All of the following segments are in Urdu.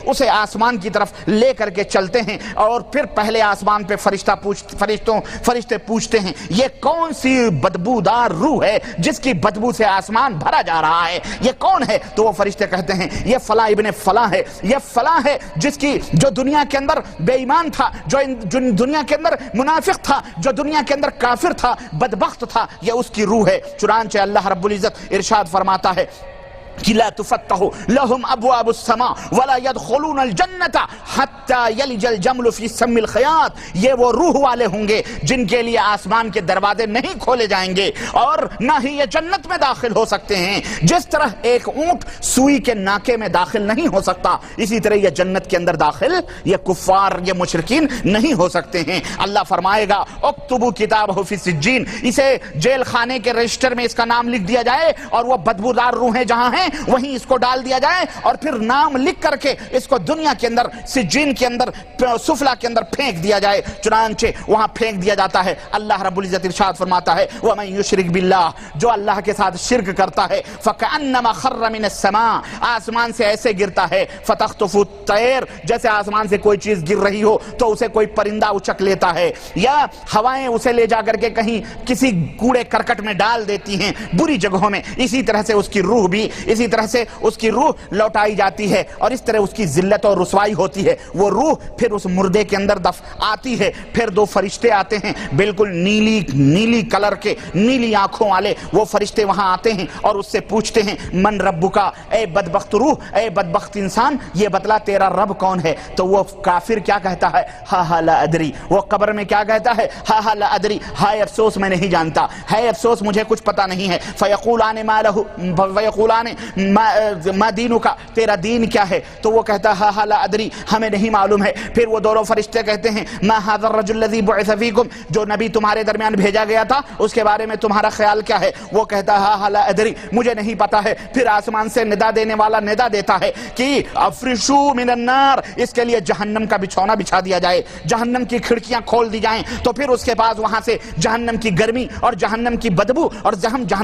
اسے آسمان کی طرف لے کر کے چلتے ہیں، اور پھر پہلے آسمان پہ فرشتے پوچھتے ہیں یہ کون سی بدبودار روح ہے جس کی بدبو سے آسمان بھرا جا رہا ہے، یہ کون ہے؟ تو وہ فرشتے کہتے ہیں یہ فلاں ابن فلاں ہے، یہ فلاں ہے جس کی جو دنیا کے اندر بے ایمان تھا، جو دنیا کے اندر منافق تھا، جو دنیا کے اندر کافر تھا، بدبخت تھا، یہ اس کی روح ہے۔ چنانچہ اللہ رب العزت ارشاد فرماتا ہے کہ لا تفتح لهم ابواب السماء ولا يدخلون الجنة حتى يلج الجمل في سم الخياط، یہ وہ روح والے ہوں گے جن کے لیے آسمان کے دروازے نہیں کھولے جائیں گے اور نہ ہی یہ جنت میں داخل ہو سکتے ہیں۔ جس طرح ایک اونٹ سوئی کے ناکے میں داخل نہیں ہو سکتا، اسی طرح یہ جنت کے اندر داخل یہ کفار، یہ مشرکین نہیں ہو سکتے ہیں۔ اللہ فرمائے گا اکتبوا کتابہ فی سجین، اسے جیل خانے کے رجسٹر میں اس کا نام لکھ دیا جائے، اور وہ بدبودار روحیں جہاں ہیں وہیں اس کو ڈال دیا جائے، اور پھر نام لکھ کر کے اس کو دنیا کے اندر سجین کے اندر سفلا کے اندر پھینک دیا جائے۔ چنانچہ وہاں پھینک دیا جاتا ہے۔ اللہ رب العزت ارشاد فرماتا ہے وَمَن يُشْرِكْ بِاللَّهِ، جو اللہ کے ساتھ شرک کرتا ہے، فَكَأَنَّمَا خَرَّ مِنَ السَّمَاءِ، آسمان سے ایسے گرتا ہے، فَتَخْطُفُ الطَّيْرُ، جیسے آسمان سے کوئی چیز گر رہی ہو تو اسے کوئی پرندہ اچک لیتا ہے، یا ہوائیں اسے لے جا کر کے کہیں کسی کوڑے کرکٹ میں ڈال دیتی ہیں بری جگہوں میں، اسی طرح سے اس کی روح بھی اسی طرح سے اس کی روح لوٹائی جاتی ہے، اور اس طرح اس کی ذلت اور رسوائی ہوتی ہے۔ وہ روح پھر اس مردے کے اندر آتی ہے، پھر دو فرشتے آتے ہیں بالکل نیلی کلر کے، نیلی آنکھوں والے، وہ فرشتے وہاں آتے ہیں اور اس سے پوچھتے ہیں من ربکا، اے بدبخت روح، اے بدبخت انسان، یہ بتلا تیرا رب کون ہے؟ تو وہ کافر کیا کہتا ہے؟ ہا ہا لا ادری، وہ قبر میں کیا کہتا ہے؟ ہا ہا لا ادری، ہائے افسوس میں نہیں جانتا، ہے افسوس مجھے کچھ پتا نہیں ہے۔ فیقولان ما لہ، فیقولان ما دینو کا، تیرا دین کیا ہے؟ تو وہ کہتا ہے ہا ہا لا ادری، ہمیں نہیں معلوم ہے۔ پھر وہ دونوں فرشتے کہتے ہیں ما ھذا الرجل الذی بعث فیکم، جو نبی تمہارے درمیان بھیجا گیا تھا اس کے بارے میں تمہارا خیال کیا ہے؟ وہ کہتا ہے ہا ہا لا ادری، مجھے نہیں پتا ہے۔ پھر آسمان سے ندا دینے والا ندا دیتا ہے کہ افرشو من النار، اس کے لیے جہنم کا بچھونا بچھا دیا جائے، جہنم کی کھڑکیاں کھول دی جائیں، تو پھر اس کے بعد وہاں سے جہنم کی گرمی اور جہنم کی بدبو اور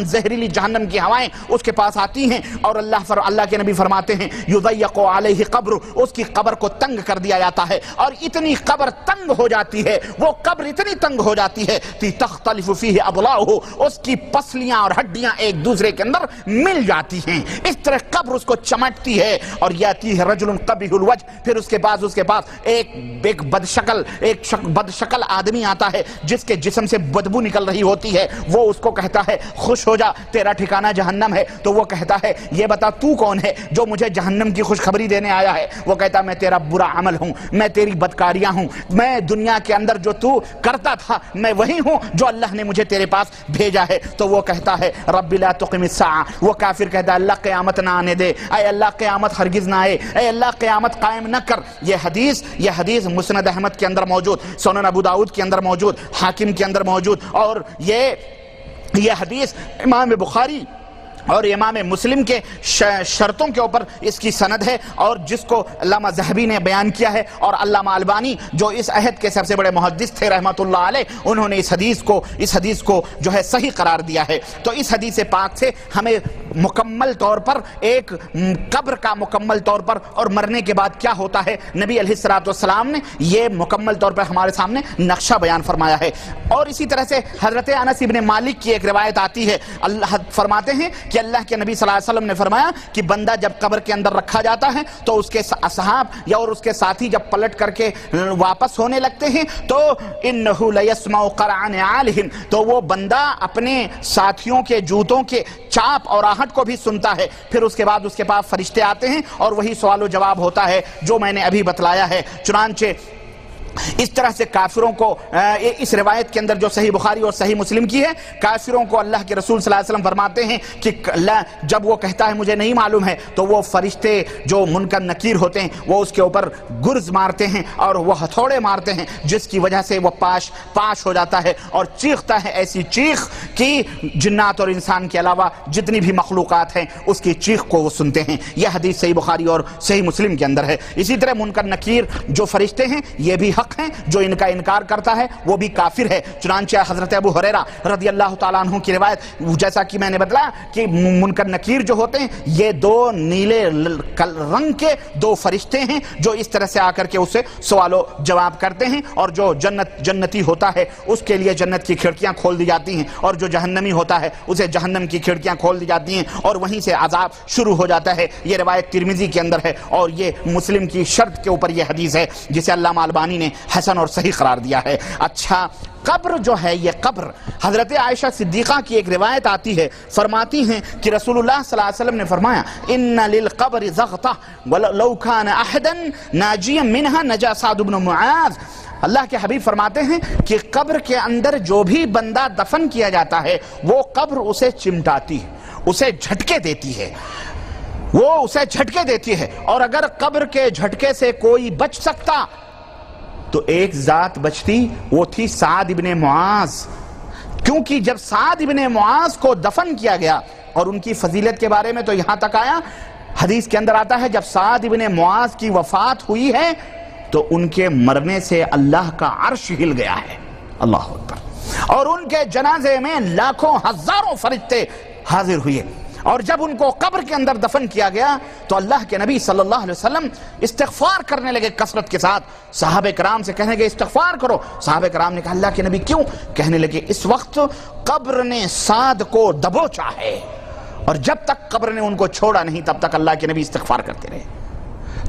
زہریلی جہنم کی ہوائیں اس کے پاس آتی ہیں، اور اللہ کے نبی فرماتے ہیں یضیق علیہ قبر، اس کی قبر کو تنگ کر دیا جاتا ہے، اور اتنی قبر تنگ ہو جاتی ہے، وہ قبر اتنی تنگ ہو جاتی ہے کہ تختلف فیہ اضلاعہ، اس کی پسلیاں اور ہڈیاں ایک دوسرے کے اندر مل جاتی ہیں، اس طرح قبر اس کو چمٹتی ہے۔ اور یاتی ہے رجل قبیح الوجہ، پھر اس کے پاس ایک بدشکل آدمی آتا ہے جس کے جسم سے بدبو نکل رہی ہوتی ہے، وہ اس کو کہتا ہے خوش ہو جا، تیرا ٹھکانہ جہنم ہے۔ تو وہ کہتا ہے یہ بتا تو کون ہے جو مجھے جہنم کی خوشخبری دینے آیا ہے؟ وہ کہتا ہے میں تیرا برا عمل ہوں، میں تیری بدکاریاں ہوں، میں دنیا کے اندر جو تو کرتا تھا میں وہی ہوں جو اللہ نے مجھے تیرے پاس بھیجا ہے۔ تو وہ کہتا ہے رب لا تقم الساعہ، وہ کافر کہتا ہے اللہ قیامت نہ آنے دے، اے اللہ قیامت ہرگز نہ آئے، اے اللہ قیامت قائم نہ کر۔ یہ حدیث مسند احمد کے اندر موجود، سنن ابو داؤد کے اندر موجود، حاکم کے اندر موجود، اور یہ حدیث امام بخاری اور امام مسلم کے شرطوں کے اوپر اس کی سند ہے، اور جس کو علامہ ذہبی نے بیان کیا ہے، اور علامہ البانی جو اس عہد کے سب سے بڑے محدث تھے رحمۃ اللہ علیہ، انہوں نے اس حدیث کو جو ہے صحیح قرار دیا ہے۔ تو اس حدیث پاک سے ہمیں مکمل طور پر ایک قبر کا مکمل طور پر اور مرنے کے بعد کیا ہوتا ہے، نبی علیہ الصلوۃ والسلام نے یہ مکمل طور پر ہمارے سامنے نقشہ بیان فرمایا ہے۔ اور اسی طرح سے حضرت انس ابن مالک کی ایک روایت آتی ہے، اللہ فرماتے ہیں کہ اللہ کے نبی صلی اللہ علیہ وسلم نے فرمایا کہ بندہ جب قبر کے اندر رکھا جاتا ہے تو اس کے اصحاب یا اور اس کے ساتھی جب پلٹ کر کے واپس ہونے لگتے ہیں تو انہ لیسمع قرع نعالہم، تو وہ بندہ اپنے ساتھیوں کے جوتوں کے چاپ اور آہٹ کو بھی سنتا ہے۔ پھر اس کے بعد اس کے پاس فرشتے آتے ہیں اور وہی سوال و جواب ہوتا ہے جو میں نے ابھی بتلایا ہے۔ چنانچہ اس طرح سے کافروں کو اس روایت کے اندر جو صحیح بخاری اور صحیح مسلم کی ہے، کافروں کو اللہ کے رسول صلی اللہ علیہ وسلم فرماتے ہیں کہ جب وہ کہتا ہے مجھے نہیں معلوم ہے تو وہ فرشتے جو منکر نکیر ہوتے ہیں وہ اس کے اوپر گرز مارتے ہیں اور وہ ہتھوڑے مارتے ہیں، جس کی وجہ سے وہ پاش ہو جاتا ہے اور چیختا ہے ایسی چیخ کہ جنات اور انسان کے علاوہ جتنی بھی مخلوقات ہیں اس کی چیخ کو وہ سنتے ہیں۔ یہ حدیث صحیح بخاری اور صحیح مسلم کے اندر ہے۔ اسی طرح منکر نکیر جو فرشتے ہیں یہ بھی برحق ہیں، جو ان کا انکار کرتا ہے وہ بھی کافر ہے۔ چنانچہ حضرت ابو ہریرہ رضی اللہ تعالیٰ عنہ کی روایت، جیسا کہ میں نے بتلایا کہ منکر نکیر جو ہوتے ہیں یہ دو نیلے رنگ کے دو فرشتے ہیں جو اس طرح سے آ کر کے اسے سوال و جواب کرتے ہیں، اور جو جنتی ہوتا ہے اس کے لیے جنت کی کھڑکیاں کھول دی جاتی ہیں، اور جو جہنمی ہوتا ہے اسے جہنم کی کھڑکیاں کھول دی جاتی ہیں، اور وہیں سے عذاب شروع ہو جاتا ہے۔ یہ روایت ترمذی کے اندر ہے، اور یہ مسلم کی شرط کے اوپر یہ حدیث ہے جسے علامہ البانی نے حسن اور صحیح قرار دیا ہے۔ اچھا، قبر جو ہے، یہ قبر، حضرت عائشہ صدیقہ کی ایک روایت آتی ہے، فرماتی ہیں کہ رسول اللہ صلی اللہ علیہ وسلم نے فرمایا ان للقبر زغطہ ولو کان احدا ناجیا منها نجا سعد بن معاذ۔ اللہ کے حبیب فرماتے ہیں کہ قبر کے اندر جو بھی بندہ دفن کیا جاتا ہے وہ قبر اسے چمٹاتی ہے، اسے جھٹکے دیتی ہے، وہ اسے جھٹکے دیتی ہے، اور اگر قبر کے جھٹکے سے کوئی بچ سکتا تو ایک ذات بچتی، وہ تھی سعد ابن معاذ۔ کیونکہ جب سعد ابن معاذ کو دفن کیا گیا، اور ان کی فضیلت کے بارے میں تو یہاں تک آیا، حدیث کے اندر آتا ہے جب سعد ابن معاذ کی وفات ہوئی ہے تو ان کے مرنے سے اللہ کا عرش ہل گیا ہے، اللہ اکبر، اور ان کے جنازے میں لاکھوں ہزاروں فرشتے حاضر ہوئے، اور جب ان کو قبر کے اندر دفن کیا گیا تو اللہ کے نبی صلی اللہ علیہ وسلم استغفار کرنے لگے کثرت کے ساتھ، صحابہ کرام سے کہنے لگے استغفار کرو۔ صحابہ کرام نے کہا اللہ کے نبی کیوں؟ کہنے لگے اس وقت قبر نے سعد کو دبوچا ہے، اور جب تک قبر نے ان کو چھوڑا نہیں تب تک اللہ کے نبی استغفار کرتے رہے۔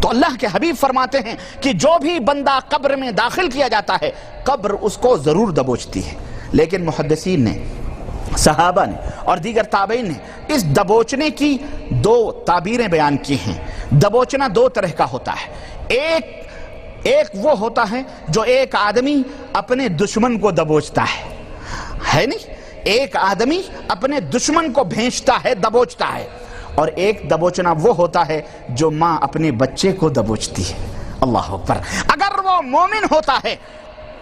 تو اللہ کے حبیب فرماتے ہیں کہ جو بھی بندہ قبر میں داخل کیا جاتا ہے قبر اس کو ضرور دبوچتی ہے، لیکن محدثین نے، صحابہ نے اور دیگر تابعین نے اس دبوچنے کی دو تعبیریں بیان کی ہیں۔ دبوچنا دو طرح کا ہوتا ہے، ایک وہ ہوتا ہے جو ایک آدمی اپنے دشمن کو دبوچتا ہے نہیں؟ ایک آدمی اپنے دشمن کو بھینچتا ہے، دبوچتا ہے، اور ایک دبوچنا وہ ہوتا ہے جو ماں اپنے بچے کو دبوچتی ہے، اللہ اکبر۔ اگر وہ مومن ہوتا ہے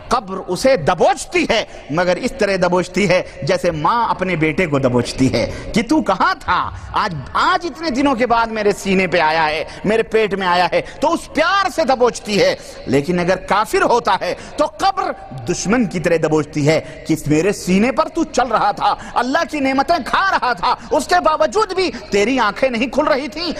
قبر اسے دبوچتی ہے، مگر اس طرح دبوچتی ہے جیسے ماں اپنے بیٹے کو دبوچتی ہے کہ تو کہاں تھا، آج اتنے دنوں کے بعد میرے سینے پہ آیا ہے، میرے پیٹ میں آیا ہے، تو اس پیار سے دبوچتی ہے۔ لیکن اگر کافر ہوتا ہے تو قبر دشمن کی طرح دبوچتی ہے کہ میرے سینے پر تو چل رہا تھا، اللہ کی نعمتیں کھا رہا تھا، اس کے باوجود بھی تیری آنکھیں نہیں کھل رہی تھیں،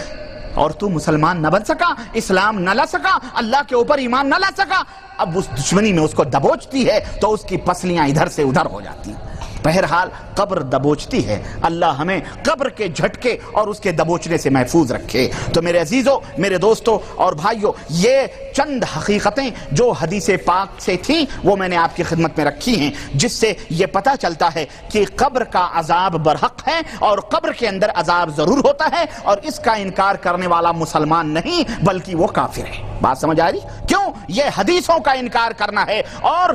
اور تو مسلمان نہ بن سکا، اسلام نہ لا سکا، اللہ کے اوپر ایمان نہ لا سکا۔ اب اس دشمنی میں اس کو دبوچتی ہے تو اس کی پسلیاں ادھر سے ادھر ہو جاتی ہیں۔ بہرحال قبر دبوچتی ہے، اللہ ہمیں قبر کے جھٹکے اور اس کے دبوچنے سے محفوظ رکھے۔ تو میرے عزیزوں، میرے دوستوں اور بھائیوں، یہ چند حقیقتیں جو حدیث پاک سے تھیں وہ میں نے آپ کی خدمت میں رکھی ہیں، جس سے یہ پتہ چلتا ہے کہ قبر کا عذاب برحق ہے، اور قبر کے اندر عذاب ضرور ہوتا ہے، اور اس کا انکار کرنے والا مسلمان نہیں بلکہ وہ کافر ہے۔ بات سمجھ آ رہی؟ کیوں؟ یہ حدیثوں کا انکار کرنا ہے، اور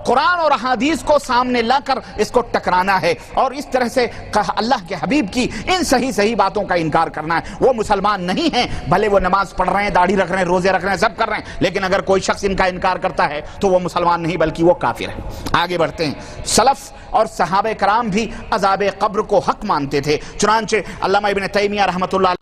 قرآن اور احادیث کو سامنے لا کر اس کو ٹکرانا ہے، اور اس طرح سے اللہ کے حبیب کی ان صحیح باتوں کا انکار کرنا ہے۔ وہ مسلمان نہیں ہیں، بھلے وہ نماز پڑھ رہے ہیں، داڑھی رکھ رہے ہیں، روزے رکھ رہے ہیں، سب کر رہے ہیں، لیکن اگر کوئی شخص ان کا انکار کرتا ہے تو وہ مسلمان نہیں بلکہ وہ کافر ہے۔ آگے بڑھتے ہیں۔ سلف اور صحابہ کرام بھی عذاب قبر کو حق مانتے تھے، چنانچہ علامہ ابن تیمیہ رحمۃ اللہ